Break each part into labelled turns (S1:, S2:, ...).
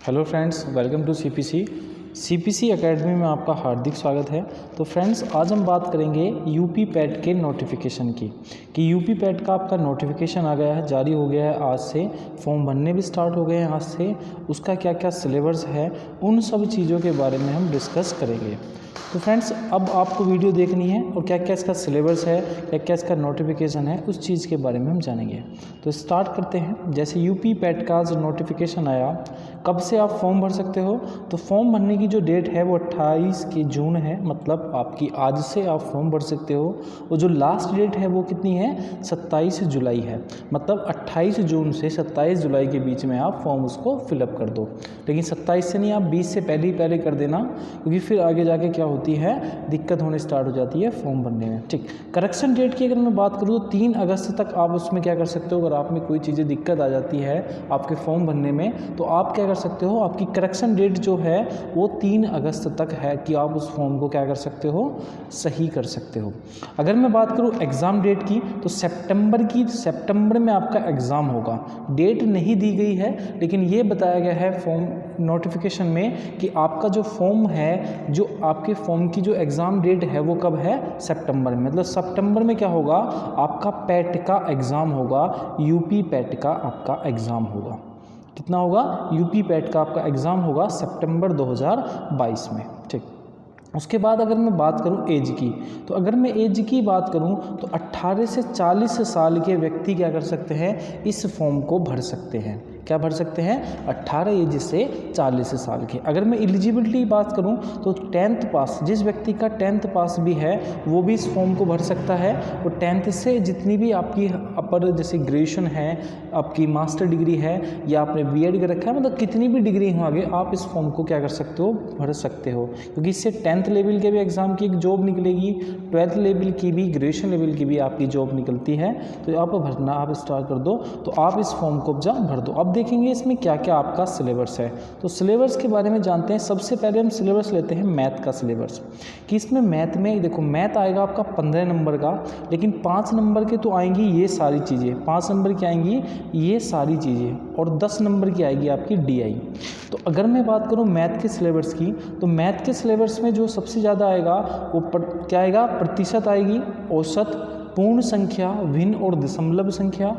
S1: Hello friends, welcome to CPC Academy में आपका हार्दिक स्वागत है। तो फ्रेंड्स, आज हम बात करेंगे यूपी पैट के नोटिफिकेशन की कि यूपी पैट का आपका नोटिफिकेशन आ गया है, जारी हो गया है आज से, फॉर्म भरने भी स्टार्ट हो गए हैं आज से, उसका क्या क्या सिलेबस है, उन सब चीज़ों के बारे में हम डिस्कस करेंगे। तो फ्रेंड्स, अब आपको वीडियो देखनी है और क्या क्या इसका सिलेबस है, क्या क्या इसका नोटिफिकेशन है, उस चीज़ के बारे में हम जानेंगे। तो स्टार्ट करते हैं। जैसे यूपी पैट का जो नोटिफिकेशन आया, कब से आप फॉर्म भर सकते हो, तो फॉर्म भरने की जो डेट है वो 28 की जून है, मतलब आपकी आज से आप फॉर्म भर सकते हो। और जो लास्ट डेट है वो कितनी है, 27 जुलाई है, मतलब 28 जून से 27 जुलाई के बीच में आप फॉर्म उसको फिलअप कर दो। लेकिन 27 से नहीं, आप 20 से पहले कर देना, क्योंकि फिर आगे जाके क्या होती है, दिक्कत होने स्टार्ट हो जाती है फॉर्म भरने में। ठीक, करेक्शन डेट की अगर मैं बात करूँ तो 3 अगस्त तक आप उसमें क्या कर सकते हो। अगर आप में कोई चीज़ें दिक्कत आ जाती है आपके फॉर्म भरने में, तो आप क्या कर सकते हो, आपकी करेक्शन डेट जो है वो 3 अगस्त तक है कि आप उस फॉर्म को क्या कर सकते हो, सही कर सकते हो। अगर मैं बात करूँ एग्ज़ाम डेट की, तो सितंबर में आपका एग्ज़ाम होगा। डेट नहीं दी गई है, लेकिन ये बताया गया है फॉर्म नोटिफिकेशन में कि आपका जो फॉर्म है, जो आपके फॉर्म की जो एग्ज़ाम डेट है वो कब है, सितंबर में। मतलब सितंबर में क्या होगा, आपका पैट का एग्ज़ाम होगा, यूपी पैट का आपका एग्ज़ाम होगा। कितना होगा, यूपी पैट का आपका एग्ज़ाम होगा सितंबर 2022 में। ठीक, उसके बाद अगर मैं बात करूं एज की, तो अगर मैं एज की बात करूं तो 18 से 40 साल के व्यक्ति क्या कर सकते हैं, इस फॉर्म को भर सकते हैं। क्या भर सकते हैं, 18 एज से 40 साल के। अगर मैं एलिजिबिलिटी बात करूं तो 10th पास, जिस व्यक्ति का 10th पास भी है वो भी इस फॉर्म को भर सकता है। और 10th से जितनी भी आपकी अपर, जैसे ग्रेजुएशन है, आपकी मास्टर डिग्री है, या आपने बीएड कर रखा है, मतलब कितनी भी डिग्री हो आगे, आप इस फॉर्म को क्या कर सकते हो, भर सकते हो। क्योंकि इससे 10th लेवल के भी एग्ज़ाम की एक जॉब निकलेगी, 12th लेवल की भी, ग्रेजुएशन लेवल की भी आपकी जॉब निकलती है। तो आप भरना आप स्टार्ट कर दो, तो आप इस फॉर्म को भर दो। अब देखेंगे इसमें क्या क्या आपका सिलेबस है। तो सिलेबस के बारे में जानते हैं। सबसे पहले हम सिलेबस लेते हैं मैथ का सिलेबस, कि इसमें मैथ में देखो, मैथ आएगा आपका 15 नंबर का, लेकिन 5 नंबर के तो आएंगी ये सारी चीज़ें, 5 नंबर की आएंगी ये सारी चीज़ें, और 10 नंबर की आएगी आपकी डीआई। तो अगर मैं बात करूँ मैथ के सिलेबस की, तो मैथ के सिलेबस में जो सबसे ज़्यादा आएगा वो क्या आएगा, प्रतिशत आएगी, औसत, पूर्ण संख्या, भिन्न और दशमलव संख्या,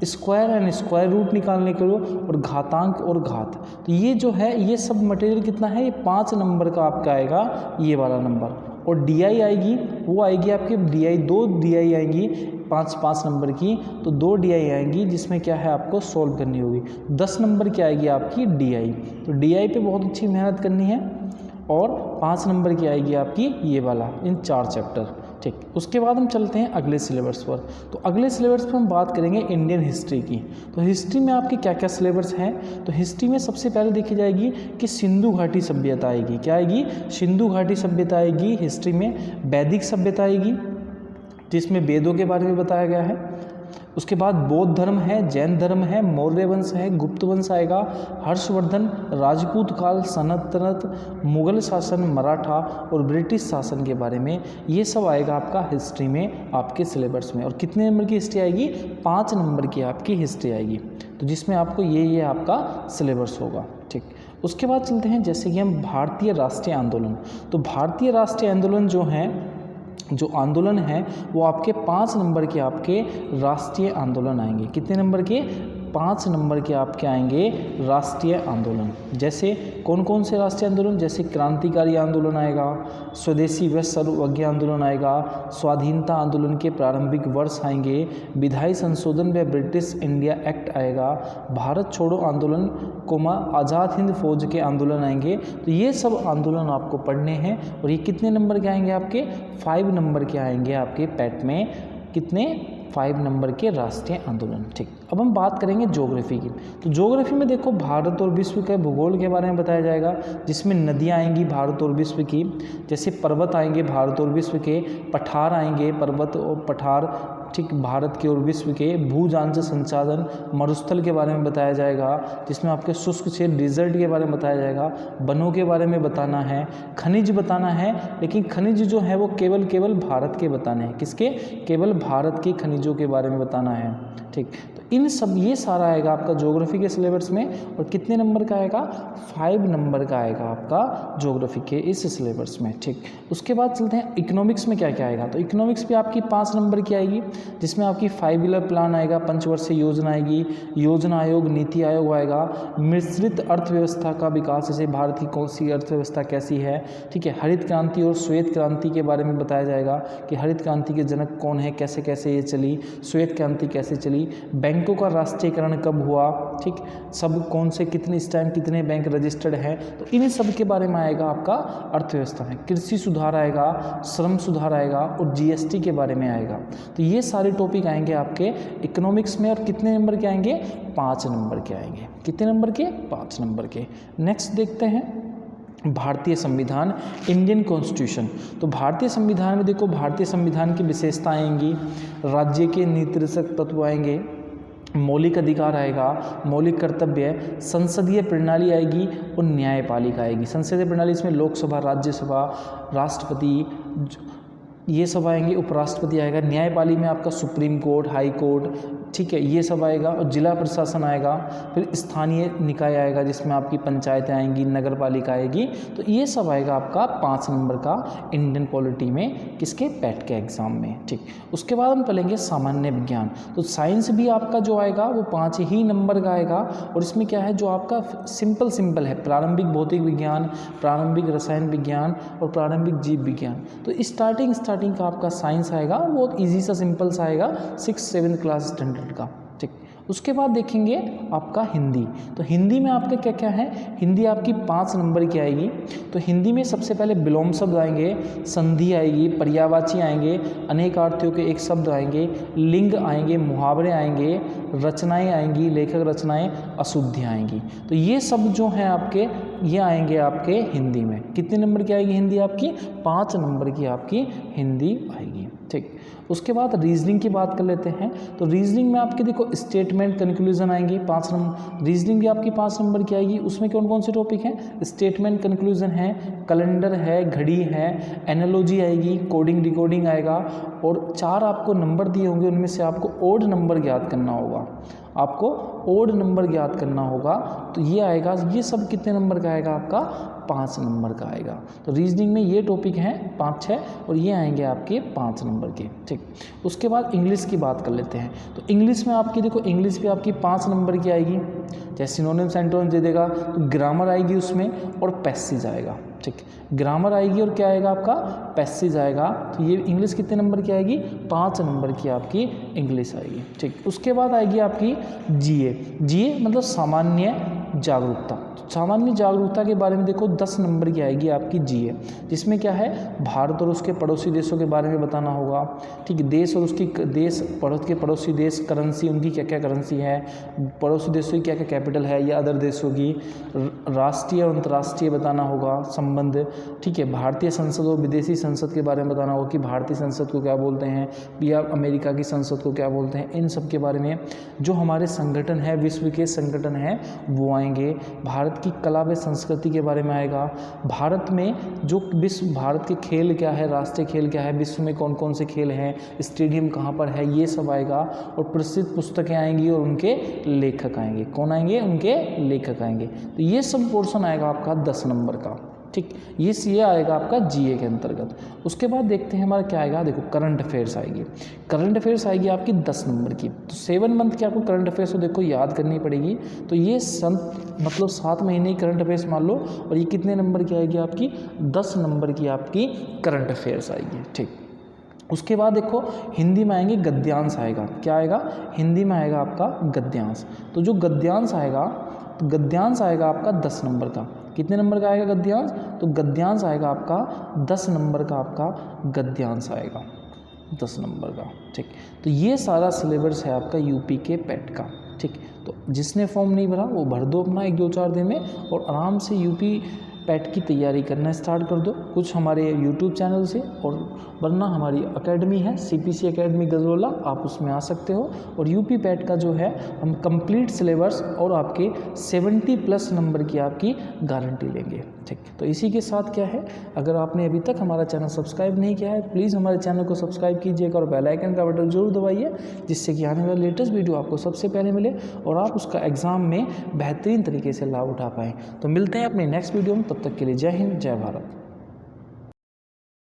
S1: स्क्वायर एंड स्क्वायर रूट निकालने के लिए, और घातांक और घात। तो ये जो है, ये सब मटेरियल कितना है, ये 5 नंबर का आपका आएगा, ये वाला नंबर। और डीआई आएगी, वो आएगी आपकी डीआई, 2 डीआई आएंगी 5 नंबर की, तो 2 डीआई आएंगी, जिसमें क्या है, आपको सॉल्व करनी होगी। 10 नंबर की आएगी आपकी डीआई, तो डीआई पे बहुत अच्छी मेहनत करनी है। और 5 नंबर की आएगी आपकी ये वाला, इन 4 चैप्टर। ठीक, उसके बाद हम चलते हैं अगले सिलेबस पर। तो अगले सिलेबस पर हम बात करेंगे इंडियन हिस्ट्री की। तो हिस्ट्री में आपके क्या क्या सिलेबस हैं, तो हिस्ट्री में सबसे पहले देखी जाएगी कि सिंधु घाटी सभ्यता आएगी। क्या आएगी, सिंधु घाटी सभ्यता आएगी हिस्ट्री में। वैदिक सभ्यता आएगी, जिसमें वेदों के बारे में बताया गया है। उसके बाद बौद्ध धर्म है, जैन धर्म है, मौर्य वंश है, गुप्त वंश आएगा, हर्षवर्धन, राजपूत काल, सल्तनत, मुगल शासन, मराठा और ब्रिटिश शासन के बारे में, ये सब आएगा आपका हिस्ट्री में, आपके सिलेबस में। और कितने नंबर की हिस्ट्री आएगी, 5 नंबर की आपकी हिस्ट्री आएगी, तो जिसमें आपको ये आपका सिलेबस होगा। ठीक, उसके बाद चलते हैं जैसे कि हम भारतीय राष्ट्रीय आंदोलन। तो भारतीय राष्ट्रीय आंदोलन जो आंदोलन है वो आपके 5 नंबर के आपके राष्ट्रीय आंदोलन आएंगे। कितने नंबर के, 5 नंबर के आपके आएंगे राष्ट्रीय आंदोलन। जैसे कौन कौन से राष्ट्रीय आंदोलन, जैसे क्रांतिकारी आंदोलन आएगा, स्वदेशी व सर्वज्ञ आंदोलन आएगा, स्वाधीनता आंदोलन के प्रारंभिक वर्ष आएंगे, विधायी संशोधन व ब्रिटिश इंडिया एक्ट आएगा, भारत छोड़ो आंदोलन, आज़ाद हिंद फौज के आंदोलन आएंगे। तो ये सब आंदोलन आपको पढ़ने हैं, और ये कितने नंबर के आएंगे, आपके 5 नंबर के आएंगे आपके पैट में। कितने, 5 नंबर के राष्ट्रीय आंदोलन। ठीक, अब हम बात करेंगे ज्योग्राफी की। तो ज्योग्राफी में देखो, भारत और विश्व के भूगोल के बारे में बताया जाएगा, जिसमें नदियाँ आएंगी भारत और विश्व की, जैसे पर्वत आएंगे भारत और विश्व के, पठार आएंगे, पर्वत और पठार, ठीक, भारत के और विश्व के, भूजांच संसाधन, मरुस्थल के बारे में बताया जाएगा, जिसमें आपके शुष्क क्षेत्र, डिजर्ट के बारे में बताया जाएगा, वनों के बारे में बताना है, खनिज बताना है, लेकिन खनिज जो है वो केवल भारत के बताने हैं। किसके, केवल भारत के खनिजों के बारे में बताना है। ठीक, तो इन सब ये सारा आएगा आपका ज्योग्राफी के सिलेबस में। और कितने नंबर का आएगा? 5 नंबर का आएगा आपका ज्योग्राफी के इस सिलेबस में। ठीक, उसके बाद चलते हैं इकोनॉमिक्स में क्या क्या आएगा। तो इकोनॉमिक्स भी आपकी 5 नंबर की आएगी, जिसमें आपकी 5 ईयर प्लान आएगा, पंचवर्षीय योजना आएगी, योजना आयोग, नीति आयोग आएगा, मिश्रित अर्थव्यवस्था का विकास, जैसे भारत की कौन सी अर्थव्यवस्था कैसी है। ठीक है, हरित क्रांति और श्वेत क्रांति के बारे में बताया जाएगा कि हरित क्रांति के जनक कौन है, कैसे कैसे ये चली, श्वेत क्रांति कैसे चली, बैंकों का राष्ट्रीयकरण कब हुआ। ठीक, सब कौन से कितने इस टाइम कितने बैंक रजिस्टर्ड हैं, तो इन सब के बारे में आएगा आपका अर्थव्यवस्था में। कृषि सुधार आएगा, श्रम सुधार आएगा और जीएसटी के बारे में आएगा। तो ये सारे टॉपिक आएंगे आपके इकोनॉमिक्स में। और कितने नंबर के आएंगे? 5 नंबर के आएंगे। कितने नंबर के? 5 नंबर के। नेक्स्ट देखते हैं भारतीय संविधान, इंडियन कॉन्स्टिट्यूशन। तो भारतीय संविधान में देखो, भारतीय संविधान की विशेषता आएंगी, राज्य के निर्देशक तत्व आएंगे, मौलिक अधिकार आएगा, मौलिक कर्तव्य, संसदीय प्रणाली आएगी और न्यायपालिका आएगी। संसदीय प्रणाली इसमें लोकसभा, राज्यसभा, राष्ट्रपति, ये सब आएंगे, उपराष्ट्रपति आएगा। न्यायपालिका में आपका सुप्रीम कोर्ट, हाई कोर्ट, ठीक है, ये सब आएगा। और जिला प्रशासन आएगा, फिर स्थानीय निकाय आएगा जिसमें आपकी पंचायतें आएंगी, नगर पालिका आएगी। तो ये सब आएगा आपका 5 नंबर का इंडियन पॉलिटी में, किसके? पैट के एग्जाम में। ठीक, उसके बाद हम पढ़ेंगे सामान्य विज्ञान। तो साइंस भी आपका जो आएगा वो 5 ही नंबर का आएगा। और इसमें क्या है, जो आपका सिंपल है, प्रारंभिक भौतिक विज्ञान, प्रारंभिक रसायन विज्ञान और प्रारंभिक जीव विज्ञान। तो स्टार्टिंग का आपका साइंस आएगा, वो ईजी सा सिंपल सा आएगा, 6-7 क्लास स्टैंडर्ड का। ठीक, उसके बाद देखेंगे आपका हिंदी। तो हिंदी में आपका क्या क्या है? हिंदी आपकी 5 नंबर की आएगी। तो हिंदी में सबसे पहले विलोम शब्द आएंगे, संधि आएगी, पर्यायवाची आएंगे, अनेकार्थियों के एक शब्द आएंगे, लिंग आएंगे, मुहावरे आएंगे, रचनाएं आएंगी, लेखक रचनाएं, अशुद्धियाँ आएंगी। तो ये सब जो हैं आपके, ये आएंगे आपके हिंदी में। कितने नंबर की आएगी हिंदी आपकी? 5 नंबर की आपकी हिंदी आएगी। ठीक, उसके बाद रीजनिंग की बात कर लेते हैं। तो रीजनिंग में आपके देखो स्टेटमेंट, कंक्लूजन आएंगे 5 नंबर। रीजनिंग भी आपकी 5 नंबर की आएगी। उसमें कौन कौन से टॉपिक हैं? स्टेटमेंट, कंक्लूजन है, कैलेंडर है, घड़ी है, एनालॉजी आएगी, कोडिंग डिकोडिंग आएगा। और 4 आपको नंबर दिए होंगे, उनमें से आपको ओड नंबर ज्ञात करना होगा, आपको ओड नंबर ज्ञात करना होगा। तो ये आएगा, ये सब कितने नंबर का आएगा आपका? 5 नंबर का आएगा। तो रीजनिंग में ये टॉपिक हैं 5-6 और ये आएंगे आपके 5 नंबर के। ठीक, उसके बाद इंग्लिश की बात कर लेते हैं। तो इंग्लिश में आपकी देखो, इंग्लिश भी आपकी 5 नंबर की आएगी। जैसे सिनोनिम्स एंटोनिम्स दे देगा, तो ग्रामर आएगी उसमें और पैसेज आएगा। ठीक, ग्रामर आएगी और क्या आएगा आपका? पैसेज आएगा। तो ये इंग्लिश कितने नंबर की आएगी? 5 नंबर की आपकी इंग्लिश आएगी। ठीक, उसके बाद आएगी आपकी जीए। जीए मतलब सामान्य जागरूकता। सामान्य जागरूकता के बारे में देखो 10 नंबर की आएगी आपकी जीए, जिसमें क्या है, भारत और उसके पड़ोसी देशों के बारे में बताना होगा। ठीक, देश और उसकी भारत के पड़ोसी देश, करेंसी, उनकी क्या क्या करेंसी है, पड़ोसी देशों की क्या क्या कैपिटल है या अदर देशों की, राष्ट्रीय और अंतर्राष्ट्रीय बताना होगा संबंध। ठीक है, भारतीय संसद और विदेशी संसद के बारे में बताना होगा कि भारतीय संसद को क्या बोलते हैं या अमेरिका की संसद को क्या बोलते हैं। इन सब के बारे में जो हमारे संगठन है, विश्व के संगठन है, वो आएंगे। भारत की कला व संस्कृति के बारे में आएगा। भारत में जो भारत के खेल क्या है, राष्ट्रीय खेल क्या है, विश्व में कौन कौन से खेल हैं, स्टेडियम कहाँ पर है, ये सब आएगा। और प्रसिद्ध पुस्तकें आएंगी और उनके लेखक आएंगे। कौन आएंगे? उनके लेखक आएंगे। तो ये सब पोर्शन आएगा आपका 10 नंबर का। ठीक, ये आएगा आपका जीए के अंतर्गत। उसके बाद देखते हैं हमारा क्या आएगा। देखो करंट अफेयर्स आएगी। करंट अफेयर्स आएगी आपकी 10 नंबर की। तो 7 मंथ की आपको करंट अफेयर्स को देखो याद करनी पड़ेगी। तो ये मतलब 7 महीने की करंट अफेयर्स मान लो। और ये कितने नंबर की आएगी आपकी? 10 नंबर की आपकी करंट अफेयर्स आएगी। ठीक, उसके बाद देखो हिंदी में आएंगे गद्यांश आएगा। क्या आएगा? हिंदी में आएगा आपका गद्यांश। तो जो गद्यांश आएगा, तो गद्यांश आएगा आपका 10 नंबर का। कितने नंबर का आएगा गद्यांश? तो गद्यांश आएगा आपका 10 नंबर का, आपका गद्यांश आएगा 10 नंबर का। ठीक, तो ये सारा सिलेबस है आपका यूपी के पैट का। ठीक, तो जिसने फॉर्म नहीं भरा वो भर दो अपना 1-2-4 दिन में और आराम से यूपी पैट की तैयारी करना स्टार्ट कर दो, कुछ हमारे यूट्यूब चैनल से। और वरना हमारी एकेडमी है सीपीसी एकेडमी गजरोला, आप उसमें आ सकते हो। और यूपी पैट का जो है हम कंप्लीट सिलेबस और आपके 70+ नंबर की आपकी गारंटी लेंगे। ठीक, तो इसी के साथ क्या है, अगर आपने अभी तक हमारा चैनल सब्सक्राइब नहीं किया है, प्लीज़ हमारे चैनल को सब्सक्राइब कीजिएगा और बेल आइकन का बटन जरूर दबाइए, जिससे कि आने वाला लेटेस्ट वीडियो आपको सबसे पहले मिले और आप उसका एग्ज़ाम में बेहतरीन तरीके से लाभ उठा पाएँ। तो मिलते हैं अपने नेक्स्ट वीडियो में, तब तक के लिए जय हिंद, जय भारत।